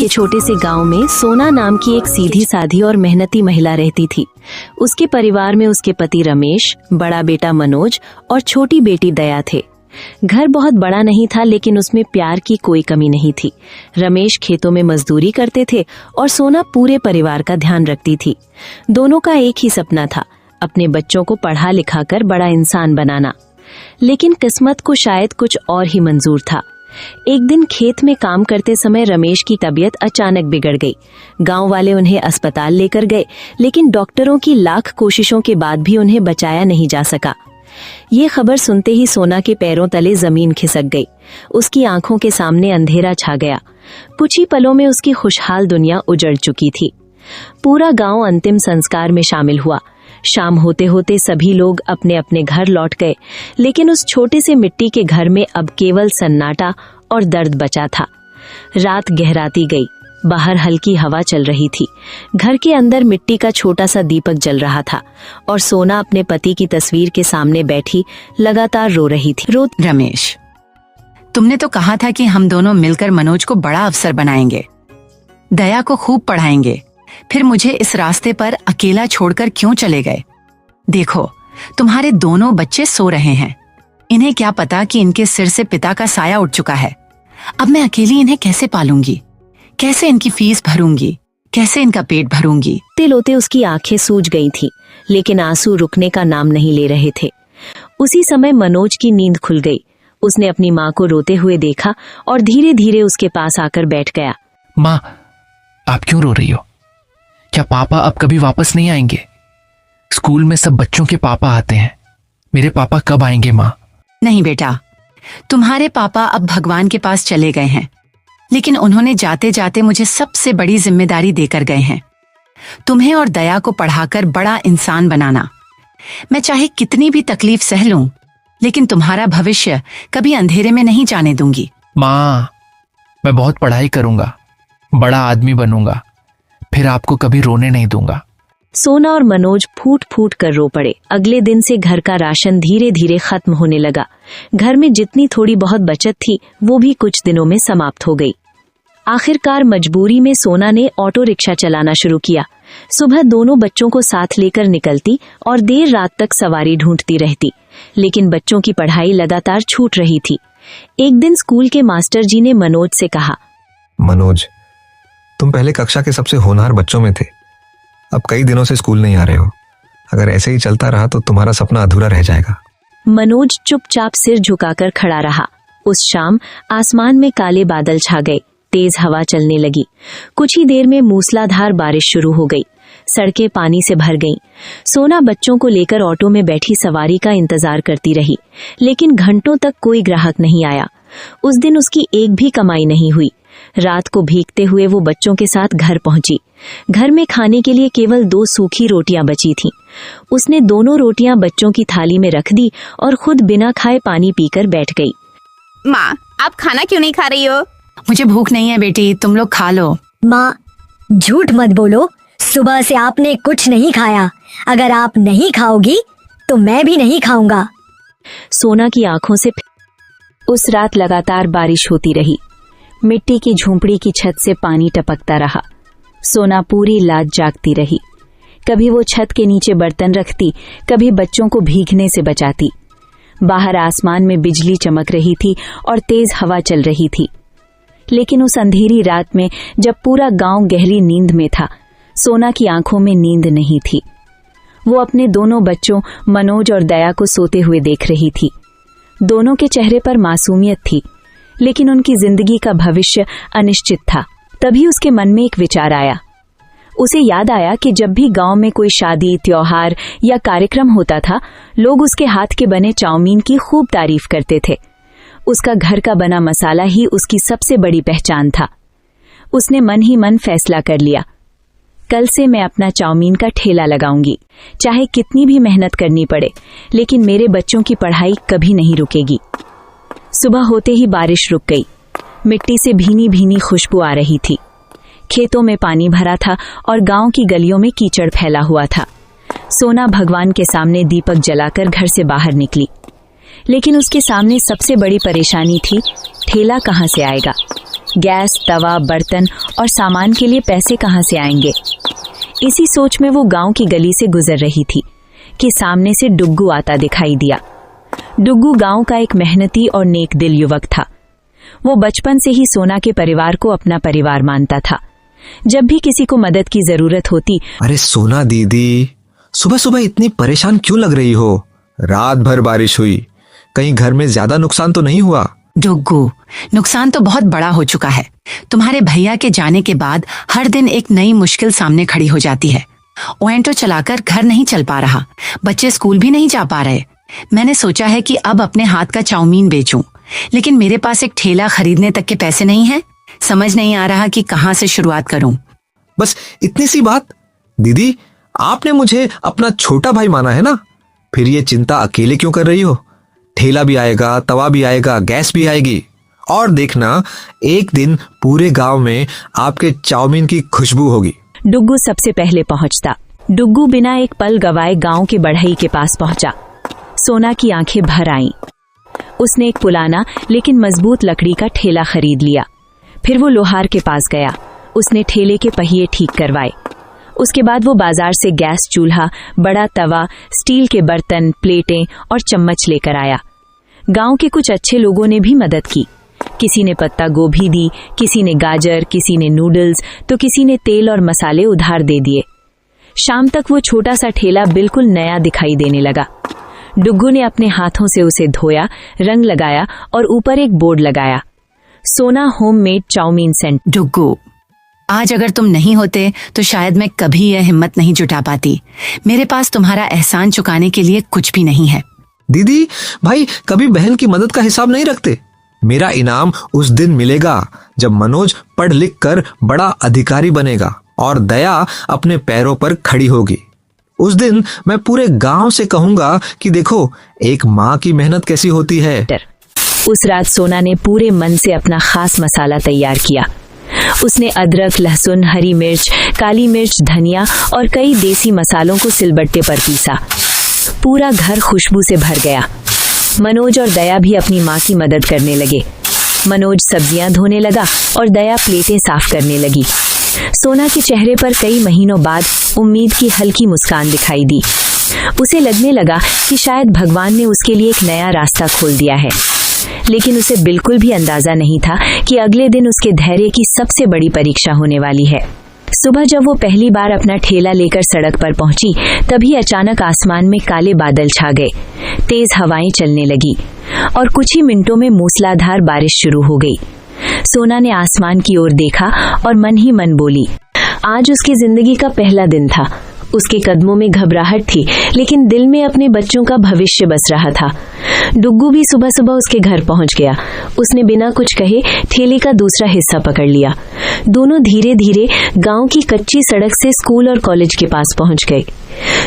छोटे से गांव में सोना नाम की एक सीधी साधी और मेहनती महिला रहती थी। उसके परिवार में उसके पति रमेश, बड़ा बेटा मनोज और छोटी बेटी दया थे। घर बहुत बड़ा नहीं था, लेकिन उसमें प्यार की कोई कमी नहीं थी। रमेश खेतों में मजदूरी करते थे और सोना पूरे परिवार का ध्यान रखती थी। दोनों का एक ही सपना था, अपने बच्चों को पढ़ा लिखा कर बड़ा इंसान बनाना। लेकिन किस्मत को शायद कुछ और ही मंजूर था। एक दिन खेत में काम करते समय रमेश की तबीयत अचानक बिगड़ गई। गांव वाले उन्हें अस्पताल लेकर गए, लेकिन डॉक्टरों की लाख कोशिशों के बाद भी उन्हें बचाया नहीं जा सका। ये खबर सुनते ही सोना के पैरों तले जमीन खिसक गई। उसकी आंखों के सामने अंधेरा छा गया। कुछ ही पलों में उसकी खुशहाल दुनिया उजड़ चुकी थी। पूरा गांव अंतिम संस्कार में शामिल हुआ। शाम होते होते सभी लोग अपने अपने घर लौट गए, लेकिन उस छोटे से मिट्टी के घर में अब केवल सन्नाटा और दर्द बचा था। रात गहराती गई। बाहर हल्की हवा चल रही थी। घर के अंदर मिट्टी का छोटा सा दीपक जल रहा था और सोना अपने पति की तस्वीर के सामने बैठी लगातार रो रही थी। रमेश, तुमने तो कहा था कि हम दोनों मिलकर मनोज को बड़ा अफसर बनाएंगे, दया को खूब पढ़ाएंगे। फिर मुझे इस रास्ते पर अकेला छोड़कर क्यों चले गए? देखो, तुम्हारे दोनों बच्चे सो रहे हैं। इन्हें क्या पता कि इनके सिर से पिता का साया उठ चुका है। अब मैं अकेली इन्हें कैसे पालूंगी? कैसे इनकी फीस भरूंगी? कैसे इनका पेट भरूंगी? लोते उसकी आंखें सूज गई थी, लेकिन आंसू रुकने का नाम नहीं ले रहे थे। उसी समय मनोज की नींद खुल गई। उसने अपनी माँ को रोते हुए देखा और धीरे धीरे उसके पास आकर बैठ गया। माँ, आप क्यों रो रही हो? क्या पापा अब कभी वापस नहीं आएंगे? स्कूल में सब बच्चों के पापा आते हैं, मेरे पापा कब आएंगे माँ? नहीं बेटा, तुम्हारे पापा अब भगवान के पास चले गए हैं, लेकिन उन्होंने जाते जाते मुझे सबसे बड़ी जिम्मेदारी देकर गए हैं, तुम्हें और दया को पढ़ाकर बड़ा इंसान बनाना। मैं चाहे कितनी भी तकलीफ सह लूं, लेकिन तुम्हारा भविष्य कभी अंधेरे में नहीं जाने दूंगी। माँ, मैं बहुत पढ़ाई करूंगा, बड़ा आदमी बनूंगा, फिर आपको कभी रोने नहीं दूंगा। सोना और मनोज फूट फूट कर रो पड़े। अगले दिन से घर का राशन धीरे धीरे खत्म होने लगा। घर में जितनी थोड़ी बहुत बचत थी, वो भी कुछ दिनों में समाप्त हो गई। आखिरकार मजबूरी में सोना ने ऑटो रिक्शा चलाना शुरू किया। सुबह दोनों बच्चों को साथ लेकर निकलती और देर रात तक सवारी ढूंढती रहती, लेकिन बच्चों की पढ़ाई लगातार छूट रही थी। एक दिन स्कूल के मास्टर जी ने मनोज से कहा, मनोज, तुम पहले कक्षा के सबसे होनहार बच्चों में थे। अब कई दिनों से स्कूल नहीं आ रहे हो। अगर ऐसे ही चलता रहा तो तुम्हारा सपना अधूरा रह जाएगा। मनोज चुपचाप सिर झुकाकर खड़ा रहा। उस शाम आसमान में काले बादल छा गए। तेज हवा चलने लगी। कुछ ही देर में मूसलाधार बारिश शुरू हो गई। सड़कें पानी से भर गईं। सोना बच्चों को लेकर ऑटो में बैठी सवारी का इंतजार करती रही, लेकिन घंटों तक कोई ग्राहक नहीं आया। उस दिन उसकी एक भी कमाई नहीं हुई। रात को भीगते हुए वो बच्चों के साथ घर पहुंची। घर में खाने के लिए केवल 2 सूखी रोटियां बची थीं। उसने दोनों रोटियां बच्चों की थाली में रख दी और खुद बिना खाए पानी पीकर बैठ गई। माँ, आप खाना क्यों नहीं खा रही हो? मुझे भूख नहीं है बेटी, तुम लोग खा लो। माँ, झूठ मत बोलो, सुबह से आपने कुछ नहीं खाया। अगर आप नहीं खाओगी तो मैं भी नहीं खाऊंगा। सोना की आंखों से उस रात लगातार बारिश होती रही। मिट्टी की झोंपड़ी की छत से पानी टपकता रहा। सोना पूरी रात जागती रही। कभी वो छत के नीचे बर्तन रखती, कभी बच्चों को भीगने से बचाती। बाहर आसमान में बिजली चमक रही थी और तेज हवा चल रही थी। लेकिन उस अंधेरी रात में, जब पूरा गांव गहरी नींद में था, सोना की आंखों में नींद नहीं थी। वो अपने दोनों बच्चों मनोज और दया को सोते हुए देख रही थी। दोनों के चेहरे पर मासूमियत थी, लेकिन उनकी जिंदगी का भविष्य अनिश्चित था। तभी उसके मन में एक विचार आया। उसे याद आया कि जब भी गांव में कोई शादी, त्योहार या कार्यक्रम होता था, लोग उसके हाथ के बने चाउमीन की खूब तारीफ करते थे। उसका घर का बना मसाला ही उसकी सबसे बड़ी पहचान था। उसने मन ही मन फैसला कर लिया, कल से मैं अपना चाउमीन का ठेला लगाऊंगी, चाहे कितनी भी मेहनत करनी पड़े, लेकिन मेरे बच्चों की पढ़ाई कभी नहीं रुकेगी। सुबह होते ही बारिश रुक गई। मिट्टी से भीनी भीनी खुशबू आ रही थी। खेतों में पानी भरा था और गांव की गलियों में कीचड़ फैला हुआ था। सोना भगवान के सामने दीपक जलाकर घर से बाहर निकली, लेकिन उसके सामने सबसे बड़ी परेशानी थी, ठेला कहाँ से आएगा। गैस, तवा, बर्तन और सामान के लिए पैसे कहाँ से आएंगे? इसी सोच में वो गांव की गली से गुजर रही थी कि सामने से डुग्गू आता दिखाई दिया। डुग्गू गांव का एक मेहनती और नेक दिल युवक था। वो बचपन से ही सोना के परिवार को अपना परिवार मानता था। जब भी किसी को मदद की जरूरत होती, अरे सोना दीदी, सुबह सुबह इतनी परेशान क्यों लग रही हो? रात भर बारिश हुई, कहीं घर में ज्यादा नुकसान तो नहीं हुआ? डुग्गू, नुकसान तो बहुत बड़ा हो चुका है। तुम्हारे भैया के जाने के बाद हर दिन एक नई मुश्किल सामने खड़ी हो जाती है। ओएंटो चलाकर घर नहीं चल पा रहा, बच्चे स्कूल भी नहीं जा पा रहे। मैंने सोचा है कि अब अपने हाथ का चाउमीन बेचूं, लेकिन मेरे पास एक ठेला खरीदने तक के पैसे नहीं हैं। समझ नहीं आ रहा कि कहां से शुरुआत करूं। बस इतनी सी बात? दीदी, आपने मुझे अपना छोटा भाई माना है ना, फिर ये चिंता अकेले क्यों कर रही हो? ठेला भी आएगा, तवा भी आएगा, गैस भी आएगी, और देखना एक दिन पूरे गांव में आपके चाउमीन की खुशबू होगी। डुग्गू सबसे पहले पहुंचता। डुग्गू बिना एक पल गवाए गांव के बढ़ई के पास पहुंचा। सोना की आंखें भर आईं। उसने एक पुराना लेकिन मजबूत लकड़ी का ठेला खरीद लिया। फिर वो लोहार के पास गया। उसने ठेले के पहिए ठीक करवाए। उसके बाद वो बाजार से गैस चूल्हा, बड़ा तवा, स्टील के बर्तन, प्लेटें और चम्मच लेकर आया। गांव के कुछ अच्छे लोगों ने भी मदद की। किसी ने पत्ता गोभी दी, किसी ने गाजर, किसी ने नूडल्स, तो किसी ने तेल और मसाले उधार दे दिए। शाम तक वो छोटा सा ठेला बिल्कुल नया दिखाई देने लगा। डुग्गू ने अपने हाथों से उसे धोया, रंग लगाया और ऊपर एक बोर्ड लगाया, सोना होममेड चाउमीन सेंटर। डुग्गू, आज अगर तुम नहीं होते तो शायद मैं कभी यह हिम्मत नहीं जुटा पाती। मेरे पास तुम्हारा एहसान चुकाने के लिए कुछ भी नहीं है। दीदी, भाई कभी बहन की मदद का हिसाब नहीं रखते। मेरा इनाम उस दिन मिलेगा जब मनोज पढ़ लिख कर बड़ा अधिकारी बनेगा और दया अपने पैरों पर खड़ी होगी। उस दिन मैं पूरे गांव से कहूंगा कि देखो एक माँ की मेहनत कैसी होती है। उस रात सोना ने पूरे मन से अपना खास मसाला तैयार किया। उसने अदरक, लहसुन, हरी मिर्च, काली मिर्च, धनिया और कई देसी मसालों को सिलबट्टे पर पीसा। पूरा घर खुशबू से भर गया। मनोज और दया भी अपनी माँ की मदद करने लगे। मनोज सब्जियां धोने लगा और दया प्लेटें साफ करने लगी। सोना के चेहरे पर कई महीनों बाद उम्मीद की हल्की मुस्कान दिखाई दी। उसे लगने लगा कि शायद भगवान ने उसके लिए एक नया रास्ता खोल दिया है। लेकिन उसे बिल्कुल भी अंदाजा नहीं था कि अगले दिन उसके धैर्य की सबसे बड़ी परीक्षा होने वाली है। सुबह जब वो पहली बार अपना ठेला लेकर सड़क पर पहुंची, तभी अचानक आसमान में काले बादल छा गए। तेज हवाएं चलने लगी और कुछ ही मिनटों में मूसलाधार बारिश शुरू हो गई। सोना ने आसमान की ओर देखा और मन ही मन बोली। आज उसकी जिंदगी का पहला दिन था। उसके कदमों में घबराहट थी, लेकिन दिल में अपने बच्चों का भविष्य बस रहा था। डुग्गू भी सुबह सुबह उसके घर पहुंच गया। उसने बिना कुछ कहे ठेले का दूसरा हिस्सा पकड़ लिया। दोनों धीरे धीरे गांव की कच्ची सड़क से स्कूल और कॉलेज के पास पहुंच गए।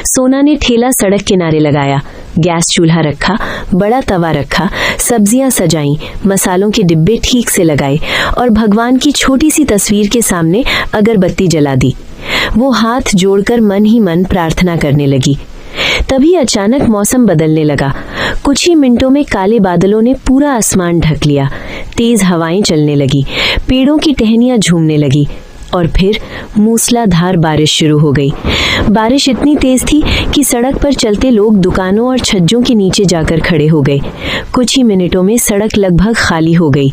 सोना ने ठेला सड़क किनारे लगाया, गैस चूल्हा रखा, बड़ा तवा रखा, सब्जियां सजाई, मसालों के डिब्बे ठीक से लगाए और भगवान की छोटी सी तस्वीर के सामने अगरबत्ती जला दी। वो हाथ जोड़कर मन ही मन प्रार्थना करने लगी। तभी अचानक मौसम बदलने लगा। कुछ ही मिनटों में काले बादलों ने पूरा आसमान ढक लिया। तेज हवाएं चलने लगी, पेड़ों की टहनियां झूमने लगी और फिर मूसलाधार बारिश शुरू हो गई। बारिश इतनी तेज थी कि सड़क पर चलते लोग दुकानों और छज्जों के नीचे जाकर खड़े हो गए। कुछ ही मिनटों में सड़क लगभग खाली हो गई।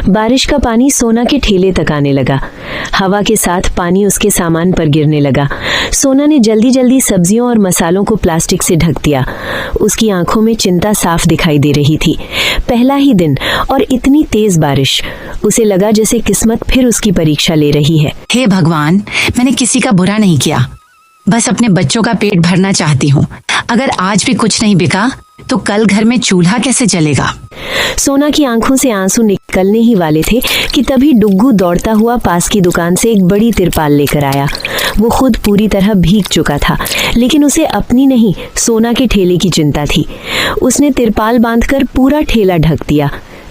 बारिश का पानी सोना के ठेले तक आने लगा। हवा के साथ पानी उसके सामान पर गिरने लगा। सोना ने जल्दी जल्दी सब्जियों और मसालों को प्लास्टिक से ढक दिया। उसकी आंखों में चिंता साफ दिखाई दे रही थी। पहला ही दिन और इतनी तेज बारिश। उसे लगा जैसे किस्मत फिर उसकी परीक्षा ले रही है। हे भगवान, मैंने किसी का बुरा नहीं किया, बस अपने बच्चों का पेट भरना चाहती हूँ। अगर आज भी कुछ नहीं बिका तो कल घर में चूल्हा कैसे जलेगा। सोना की आंखों से आंसू निकलने ही वाले थे कि तभी डुग्गू दौड़ता हुआ पास की दुकान से एक बड़ी तिरपाल लेकर आया। वो खुद पूरी तरह भीग चुका था, लेकिन उसे अपनी नहीं, सोना के ठेले की चिंता थी। उसने तिरपाल बांधकर पूरा ठेला ढक दिया।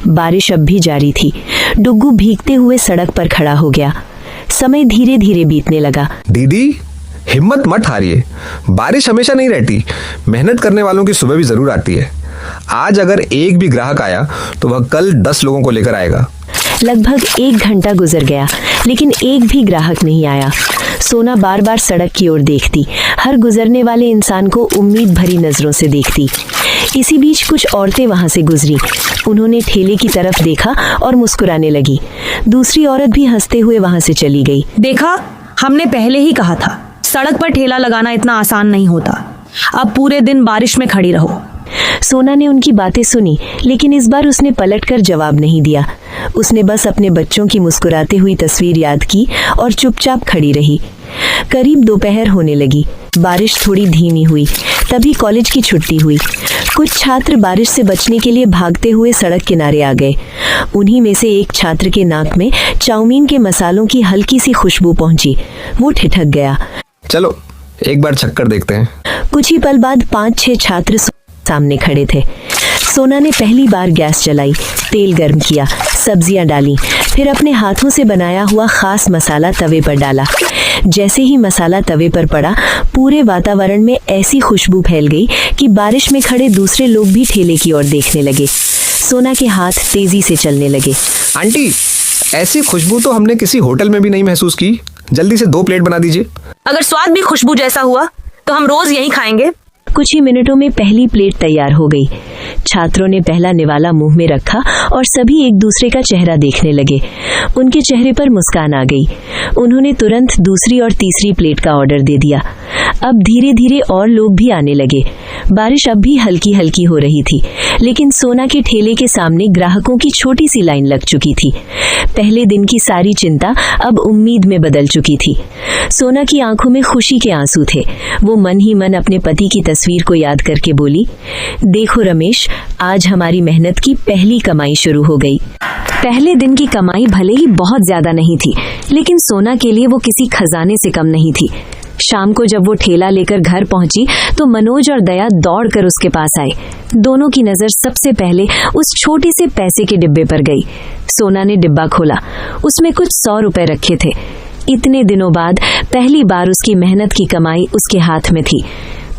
बारिश अब भी जारी थी। डुग्गू भीगते हुए सड़क पर खड़ा हो गया। समय धीरे धीरे बीतने लगा। दीदी, हिम्मत मत हारिए। बारिश हमेशा नहीं रहती। मेहनत करने वालों की सुबह भी जरूर आती है। आज अगर एक भी ग्राहक आया तो वह कल 10 लोगों को लेकर आएगा। लगभग 1 घंटा गुजर गया, लेकिन एक भी ग्राहक नहीं आया। सोना बार बार सड़क की ओर देखती, हर गुजरने वाले इंसान को उम्मीद भरी नजरों से देखती। इसी बीच कुछ औरतें वहां से गुजरी। उन्होंने ठेले की तरफ देखा और मुस्कुराने लगी। दूसरी औरत भी हंसते हुए वहां से चली गई। देखा, हमने पहले ही कहा था, सड़क पर ठेला लगाना इतना आसान नहीं होता। अब पूरे दिन बारिश में खड़ी रहो। सोना ने उनकी बातें सुनी, लेकिन इस बार उसने पलटकर जवाब नहीं दिया। उसने बस अपने बच्चों की मुस्कुराती हुई तस्वीर याद की और चुपचाप खड़ी रही। करीब दोपहर होने लगी। बारिश थोड़ी धीमी हुई। तभी कॉलेज की छुट्टी हुई। कुछ छात्र बारिश से बचने के लिए भागते हुए सड़क किनारे आ गए। उन्हीं में से एक छात्र के नाक में चाउमीन के मसालों की हल्की सी खुशबू पहुंची। वो ठिठक गया। चलो एक बार चक्कर देखते हैं। कुछ ही पल बाद 5-6 छात्र सामने खड़े थे। सोना ने पहली बार गैस जलाई, तेल गर्म किया, सब्जियां डाली, फिर अपने हाथों से बनाया हुआ खास मसाला तवे पर डाला। जैसे ही मसाला तवे पर पड़ा, पूरे वातावरण में ऐसी खुशबू फैल गई कि बारिश में खड़े दूसरे लोग भी ठेले की ओर देखने लगे। सोना के हाथ तेजी से चलने लगे। आंटी, ऐसी खुशबू तो हमने किसी होटल में भी नहीं महसूस की। जल्दी से 2 प्लेट बना दीजिए। अगर स्वाद भी खुशबू जैसा हुआ तो हम रोज यही खाएंगे। कुछ ही मिनटों में पहली प्लेट तैयार हो गई। छात्रों ने पहला निवाला मुंह में रखा और सभी एक दूसरे का चेहरा देखने लगे। उनके चेहरे पर मुस्कान आ गई। उन्होंने तुरंत दूसरी और तीसरी प्लेट का ऑर्डर दे दिया। अब धीरे धीरे और लोग भी आने लगे। बारिश अब भी हल्की हल्की हो रही थी, लेकिन सोना के ठेले के सामने ग्राहकों की छोटी सी लाइन लग चुकी थी। पहले दिन की सारी चिंता अब उम्मीद में बदल चुकी थी। सोना की आंखों में खुशी के आंसू थे। वो मन ही मन अपने पति की तस्वीर को याद करके बोली, देखो रमेश, आज हमारी मेहनत की पहली कमाई शुरू हो गई। पहले दिन की कमाई भले ही बहुत ज्यादा नहीं थी, लेकिन सोना के लिए वो किसी खजाने से कम नहीं थी। शाम को जब वो ठेला लेकर घर पहुंची तो मनोज और दया दौड़कर उसके पास आए। दोनों की नजर सबसे पहले उस छोटे से पैसे के डिब्बे पर गई। सोना ने डिब्बा खोला। उसमें कुछ 100 रुपए रखे थे। इतने दिनों बाद पहली बार उसकी मेहनत की कमाई उसके हाथ में थी।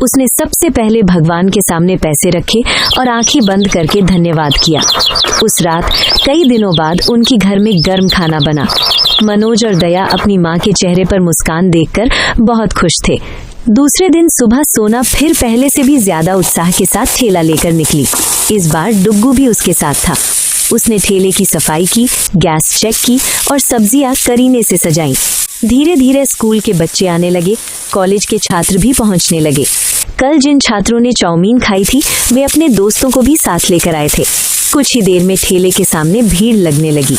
उसने सबसे पहले भगवान के सामने पैसे रखे और आंखें बंद करके धन्यवाद किया। उस रात कई दिनों बाद उनके घर में गर्म खाना बना। मनोज और दया अपनी माँ के चेहरे पर मुस्कान देखकर बहुत खुश थे। दूसरे दिन सुबह सोना फिर पहले से भी ज्यादा उत्साह के साथ ठेला लेकर निकली। इस बार डुग्गू भी उसके साथ था। उसने ठेले की सफाई की, गैस चेक की और सब्जियां करीने से सजाई। धीरे धीरे स्कूल के बच्चे आने लगे। कॉलेज के छात्र भी पहुंचने लगे। कल जिन छात्रों ने चाउमीन खाई थी, वे अपने दोस्तों को भी साथ लेकर आए थे। कुछ ही देर में ठेले के सामने भीड़ लगने लगी।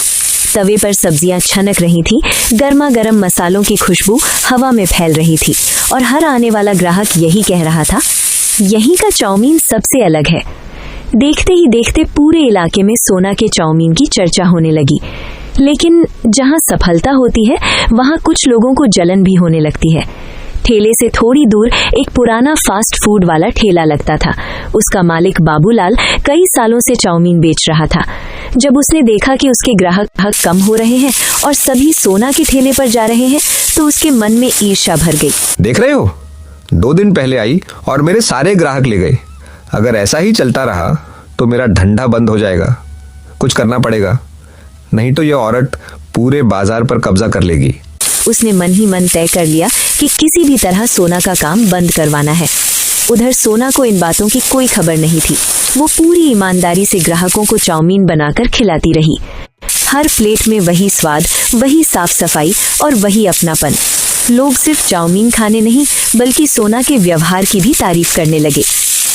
तवे पर सब्जियां छनक रही थी। गर्मा गर्म मसालों की खुशबू हवा में फैल रही थी और हर आने वाला ग्राहक यही कह रहा था, यहीं का चाउमीन सबसे अलग है। देखते ही देखते पूरे इलाके में सोना के चाउमीन की चर्चा होने लगी। लेकिन जहां सफलता होती है, वहां कुछ लोगों को जलन भी होने लगती है। ठेले से थोड़ी दूर एक पुराना फास्ट फूड वाला ठेला लगता था। उसका मालिक बाबूलाल कई सालों से चाउमीन बेच रहा था। जब उसने देखा कि उसके ग्राहक कम हो रहे हैं और सभी सोना के ठेले पर जा रहे हैं, तो उसके मन में ईर्ष्या भर गई। देख रहे हो, 2 दिन पहले आई और मेरे सारे ग्राहक ले गए। अगर ऐसा ही चलता रहा तो मेरा धंधा बंद हो जाएगा। कुछ करना पड़ेगा, नहीं तो यह औरत पूरे बाजार पर कब्जा कर लेगी। उसने मन ही मन तय कर लिया कि किसी भी तरह सोना का काम बंद करवाना है। उधर सोना को इन बातों की कोई खबर नहीं थी। वो पूरी ईमानदारी से ग्राहकों को चाउमीन बनाकर खिलाती रही। हर प्लेट में वही स्वाद, वही साफ सफाई और वही अपनापन। लोग सिर्फ चाउमीन खाने नहीं, बल्कि सोना के व्यवहार की भी तारीफ करने लगे।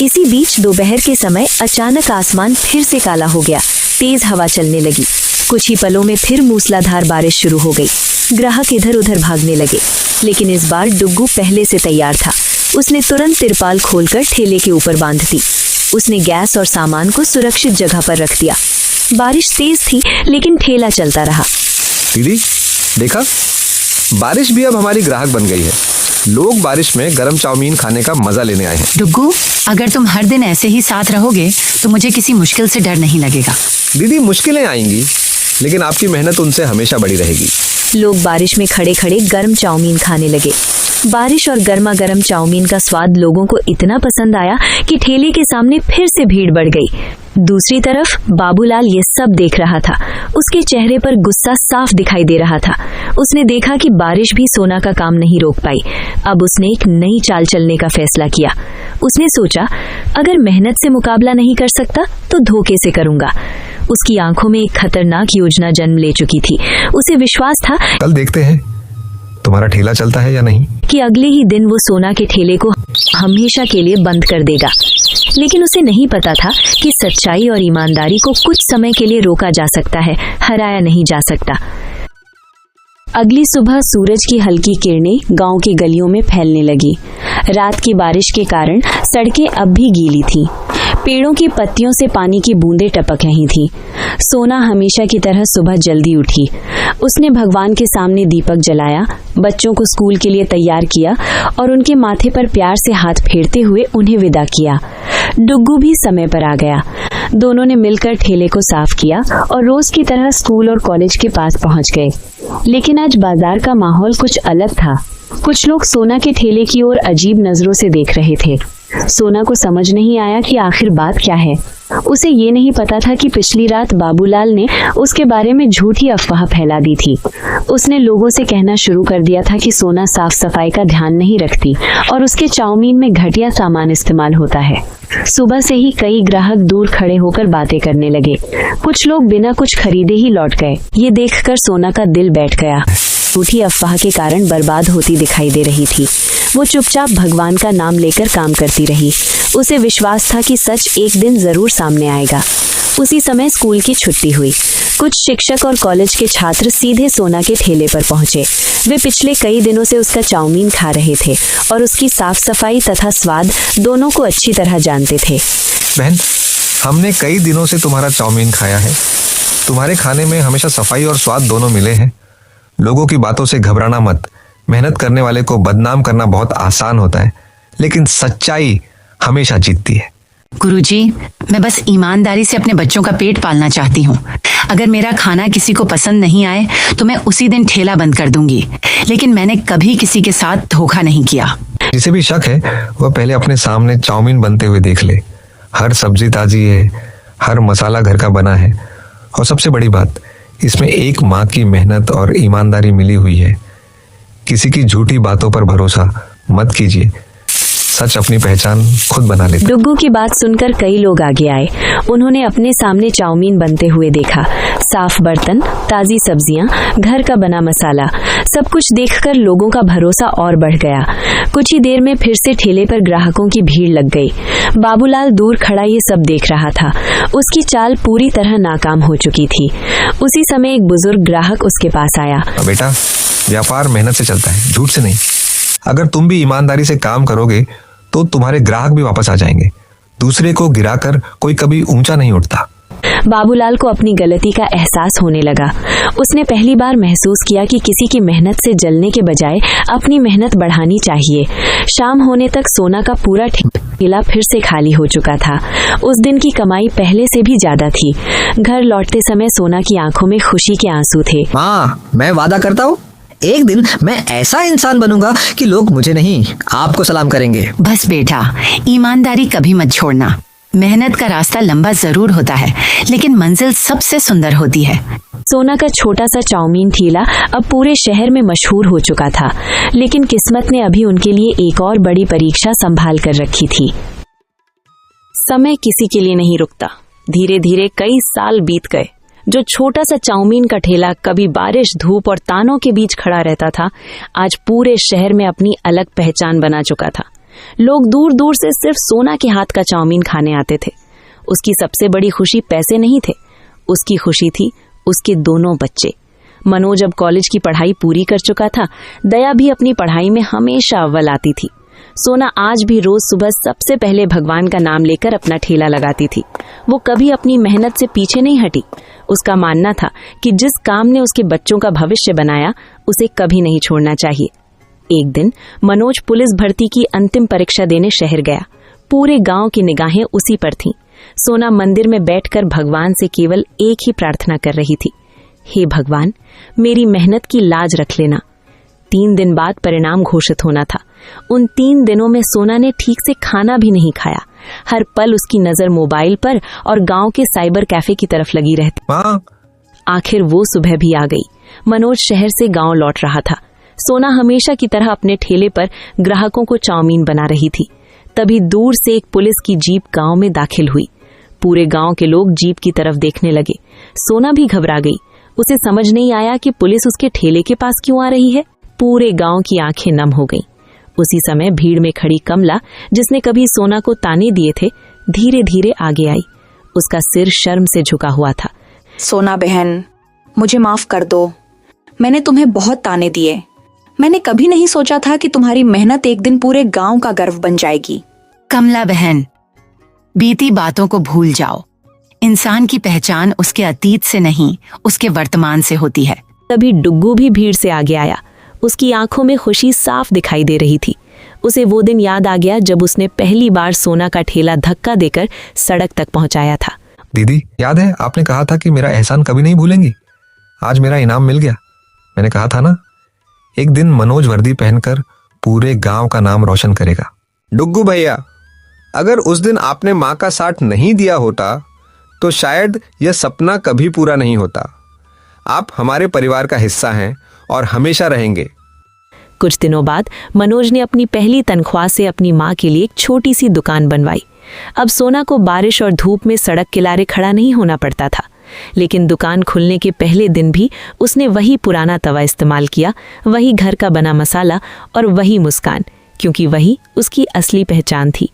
इसी बीच दोपहर के समय अचानक आसमान फिर से काला हो गया। तेज हवा चलने लगी। कुछ ही पलों में फिर मूसलाधार बारिश शुरू हो गई। ग्राहक इधर उधर भागने लगे, लेकिन इस बार डुग्गू पहले से तैयार था। उसने तुरंत तिरपाल खोलकर ठेले के ऊपर बांध दी। उसने गैस और सामान को सुरक्षित जगह पर रख दिया। बारिश तेज थी, लेकिन ठेला चलता रहा। दीदी देखा, बारिश भी अब हमारी ग्राहक बन गई है। लोग बारिश में गरम चाउमीन खाने का मजा लेने आए हैं। डुग्गू, अगर तुम हर दिन ऐसे ही साथ रहोगे तो मुझे किसी मुश्किल से डर नहीं लगेगा। दीदी, मुश्किलें आएंगी, लेकिन आपकी मेहनत उनसे हमेशा बड़ी रहेगी। लोग बारिश में खड़े खड़े गर्म चाउमीन खाने लगे। बारिश और गर्मा गर्म चाउमीन का स्वाद लोगों को इतना पसंद आया कि ठेले के सामने फिर से भीड़ बढ़ गई। दूसरी तरफ बाबूलाल ये सब देख रहा था। उसके चेहरे पर गुस्सा साफ दिखाई दे रहा था। उसने देखा कि बारिश भी सोना का काम नहीं रोक पाई। अब उसने एक नई चाल चलने का फैसला किया। उसने सोचा, अगर मेहनत से मुकाबला नहीं कर सकता तो धोखे से करूंगा। उसकी आंखों में एक खतरनाक योजना जन्म ले चुकी थी। उसे विश्वास था कल देखते हैं तुम्हारा ठेला चलता है या नहीं। कि अगले ही दिन वो सोना के ठेले को हमेशा के लिए बंद कर देगा। लेकिन उसे नहीं पता था कि सच्चाई और ईमानदारी को कुछ समय के लिए रोका जा सकता है, हराया नहीं जा सकता। अगली सुबह सूरज की हल्की किरणें गांव की गलियों में फैलने लगी। रात की बारिश के कारण सड़कें अब भी गीली थीं। पेड़ों की पत्तियों से पानी की बूंदें टपक रही थीं। सोना हमेशा की तरह सुबह जल्दी उठी। उसने भगवान के सामने दीपक जलाया, बच्चों को स्कूल के लिए तैयार किया और उनके माथे पर प्यार से हाथ फेरते हुए उन्हें विदा किया। डुग्गू भी समय पर आ गया। दोनों ने मिलकर ठेले को साफ किया और रोज की तरह स्कूल और कॉलेज के पास पहुंच गए। लेकिन आज बाजार का माहौल कुछ अलग था। कुछ लोग सोना के ठेले की ओर अजीब नजरों से देख रहे थे। सोना को समझ नहीं आया कि आखिर बात क्या है। उसे ये नहीं पता था कि पिछली रात बाबूलाल ने उसके बारे में झूठी अफवाह फैला दी थी। उसने लोगों से कहना शुरू कर दिया था कि सोना साफ सफाई का ध्यान नहीं रखती और उसके चाउमीन में घटिया सामान इस्तेमाल होता है। सुबह से ही कई ग्राहक दूर खड़े होकर बातें करने लगे। कुछ लोग बिना कुछ खरीदे ही लौट गए। ये देखकर सोना का दिल बैठ गया। झूठी अफवाह के कारण बर्बाद होती दिखाई दे रही थी। वो चुपचाप भगवान का नाम लेकर काम करती रही। उसे विश्वास था कि सच एक दिन जरूर सामने आएगा। उसी समय स्कूल की छुट्टी हुई। कुछ शिक्षक और कॉलेज के छात्र सीधे सोना के ठेले पर पहुंचे। वे पिछले कई दिनों से उसका चाउमीन खा रहे थे और उसकी साफ सफाई तथा स्वाद दोनों को अच्छी तरह जानते थे। बहन, हमने कई दिनों से तुम्हारा चाउमीन खाया है। तुम्हारे खाने में हमेशा सफाई और स्वाद दोनों मिले हैं। लोगों की बातों से घबराना मत। मेहनत करने वाले को बदनाम करना बहुत आसान होता है, लेकिन सच्चाई हमेशा जीतती है। गुरुजी, मैं बस ईमानदारी से अपने बच्चों का पेट पालना चाहती हूँ। अगर मेरा खाना किसी को पसंद नहीं आए तो मैं उसी दिन ठेला बंद कर दूंगी। लेकिन मैंने कभी किसी के साथ धोखा नहीं किया। जिसे भी शक है वह पहले अपने सामने चाउमीन बनते हुए देख ले। हर सब्जी ताजी है, हर मसाला घर का बना है, और सबसे बड़ी बात, इसमें एक माँ की मेहनत और ईमानदारी मिली हुई है। किसी की झूठी बातों पर भरोसा मत कीजिए। सच अपनी पहचान खुद बना लेते। डुग्गू की बात सुनकर कई लोग आगे आए। उन्होंने अपने सामने चाउमीन बनते हुए देखा। साफ बर्तन, ताजी सब्जियां, घर का बना मसाला, सब कुछ देखकर लोगों का भरोसा और बढ़ गया। कुछ ही देर में फिर से ठेले पर ग्राहकों की भीड़ लग गई। बाबूलाल दूर खड़ा ये सब देख रहा था। उसकी चाल पूरी तरह नाकाम हो चुकी थी। उसी समय एक बुजुर्ग ग्राहक उसके पास आया। बेटा, व्यापार मेहनत से चलता है, झूठ से नहीं। अगर तुम भी ईमानदारी से काम करोगे तो तुम्हारे ग्राहक भी वापस आ जाएंगे। दूसरे को गिराकर कोई कभी ऊंचा नहीं उठता। बाबूलाल को अपनी गलती का एहसास होने लगा। उसने पहली बार महसूस किया कि किसी की मेहनत से जलने के बजाय अपनी मेहनत बढ़ानी चाहिए। शाम होने तक सोना का पूरा ठेला फिर से खाली हो चुका था। उस दिन की कमाई पहले से भी ज्यादा थी। घर लौटते समय सोना की आंखों में खुशी के आंसू थे। माँ, मैं वादा करता हूँ, एक दिन मैं ऐसा इंसान बनूंगा कि लोग मुझे नहीं, आपको सलाम करेंगे। बस बेटा, ईमानदारी कभी मत छोड़ना। मेहनत का रास्ता लंबा जरूर होता है, लेकिन मंजिल सबसे सुंदर होती है। सोना का छोटा सा चाउमीन ठेला अब पूरे शहर में मशहूर हो चुका था। लेकिन किस्मत ने अभी उनके लिए एक और बड़ी परीक्षा संभाल कर रखी थी। समय किसी के लिए नहीं रुकता। धीरे धीरे कई साल बीत गए। जो छोटा सा चाउमीन का ठेला कभी बारिश, धूप और तानों के बीच खड़ा रहता था, आज पूरे शहर में अपनी अलग पहचान बना चुका था। लोग दूर दूर से सिर्फ सोना के हाथ का चाउमीन खाने आते थे। उसकी सबसे बड़ी खुशी पैसे नहीं थे, उसकी खुशी थी उसके दोनों बच्चे। मनोज अब कॉलेज की पढ़ाई पूरी कर चुका था। दया भी अपनी पढ़ाई में हमेशा अव्वल आती थी। सोना आज भी रोज सुबह सबसे पहले भगवान का नाम लेकर अपना ठेला लगाती थी। वो कभी अपनी मेहनत से पीछे नहीं हटी। उसका मानना था कि जिस काम ने उसके बच्चों का भविष्य बनाया, उसे कभी नहीं छोड़ना चाहिए। एक दिन मनोज पुलिस भर्ती की अंतिम परीक्षा देने शहर गया। पूरे गांव की निगाहें उसी पर थीं। सोना मंदिर में बैठकर भगवान से केवल एक ही प्रार्थना कर रही थी, हे भगवान, मेरी मेहनत की लाज रख लेना। 3 दिन बाद परिणाम घोषित होना था। उन 3 दिनों में सोना ने ठीक से खाना भी नहीं खाया। हर पल उसकी नजर मोबाइल पर और गांव के साइबर कैफे की तरफ लगी रहती। माँ, आखिर वो सुबह भी आ गई। मनोज शहर से गांव लौट रहा था। सोना हमेशा की तरह अपने ठेले पर ग्राहकों को चाउमीन बना रही थी। तभी दूर से एक पुलिस की जीप गांव में दाखिल हुई। पूरे गांव के लोग जीप की तरफ देखने लगे। सोना भी घबरा गई। उसे समझ नहीं आया कि पुलिस उसके ठेले के पास क्यों आ रही है। पूरे गांव की आंखें नम हो गईं। उसी समय भीड़ में खड़ी कमला, जिसने कभी सोना को ताने दिए थे, धीरे धीरे आगे आई। उसका सिर शर्म से झुका हुआ था। सोना बहन, मुझे माफ कर दो। मैंने तुम्हें बहुत ताने दिए। मैंने कभी नहीं सोचा था कि तुम्हारी मेहनत एक दिन पूरे गांव का गर्व बन जाएगी। कमला बहन, बीती बातों को भूल जाओ। इंसान की पहचान उसके अतीत से नहीं, उसके वर्तमान से होती है। तभी डुग्गू भी भीड़ से आगे आया। उसकी आंखों में खुशी साफ दिखाई दे रही थी। उसे वो दिन याद आ गया जब उसने पहली बार सोना का ठेला धक्का देकर सड़क तक पहुंचाया था। दीदी, याद है आपने कहा था कि मेरा एहसान कभी नहीं भूलेंगी। आज मेरा इनाम मिल गया। मैंने कहा था ना, एक दिन मनोज वर्दी पहनकर पूरे गांव का नाम रोशन करेगा। डुग्गू भैया, अगर उस दिन आपने माँ का साथ नहीं दिया होता तो शायद यह सपना कभी पूरा नहीं होता। आप हमारे परिवार का हिस्सा हैं और हमेशा रहेंगे। कुछ दिनों बाद मनोज ने अपनी पहली तनख्वाह से अपनी माँ के लिए एक छोटी सी दुकान बनवाई। अब सोना को बारिश और धूप में सड़क किनारे खड़ा नहीं होना पड़ता था। लेकिन दुकान खुलने के पहले दिन भी उसने वही पुराना तवा इस्तेमाल किया, वही घर का बना मसाला और वही मुस्कान, क्योंकि वही उसकी असली पहचान थी।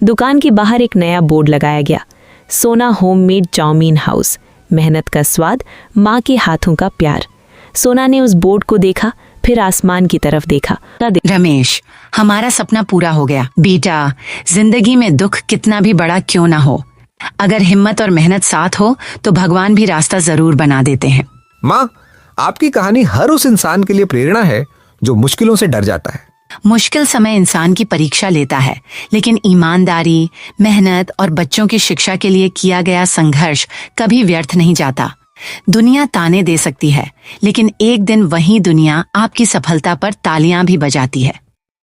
दुकान के बाहर एक नया बोर्ड लगाया गया, सोना होममेड चाउमीन हाउस, मेहनत का स्वाद, माँ के हाथों का प्यार। सोना ने उस बोर्ड को देखा, फिर आसमान की तरफ देखा। रमेश, हमारा सपना पूरा हो गया। बेटा, जिंदगी में दुख कितना भी बड़ा क्यों ना हो, अगर हिम्मत और मेहनत साथ हो तो भगवान भी रास्ता जरूर बना देते हैं। माँ, आपकी कहानी हर उस इंसान के लिए प्रेरणा है जो मुश्किलों से डर जाता है। मुश्किल समय इंसान की परीक्षा लेता है, लेकिन ईमानदारी, मेहनत और बच्चों की शिक्षा के लिए किया गया संघर्ष कभी व्यर्थ नहीं जाता। दुनिया ताने दे सकती है, लेकिन एक दिन वही दुनिया आपकी सफलता पर तालियां भी बजाती है।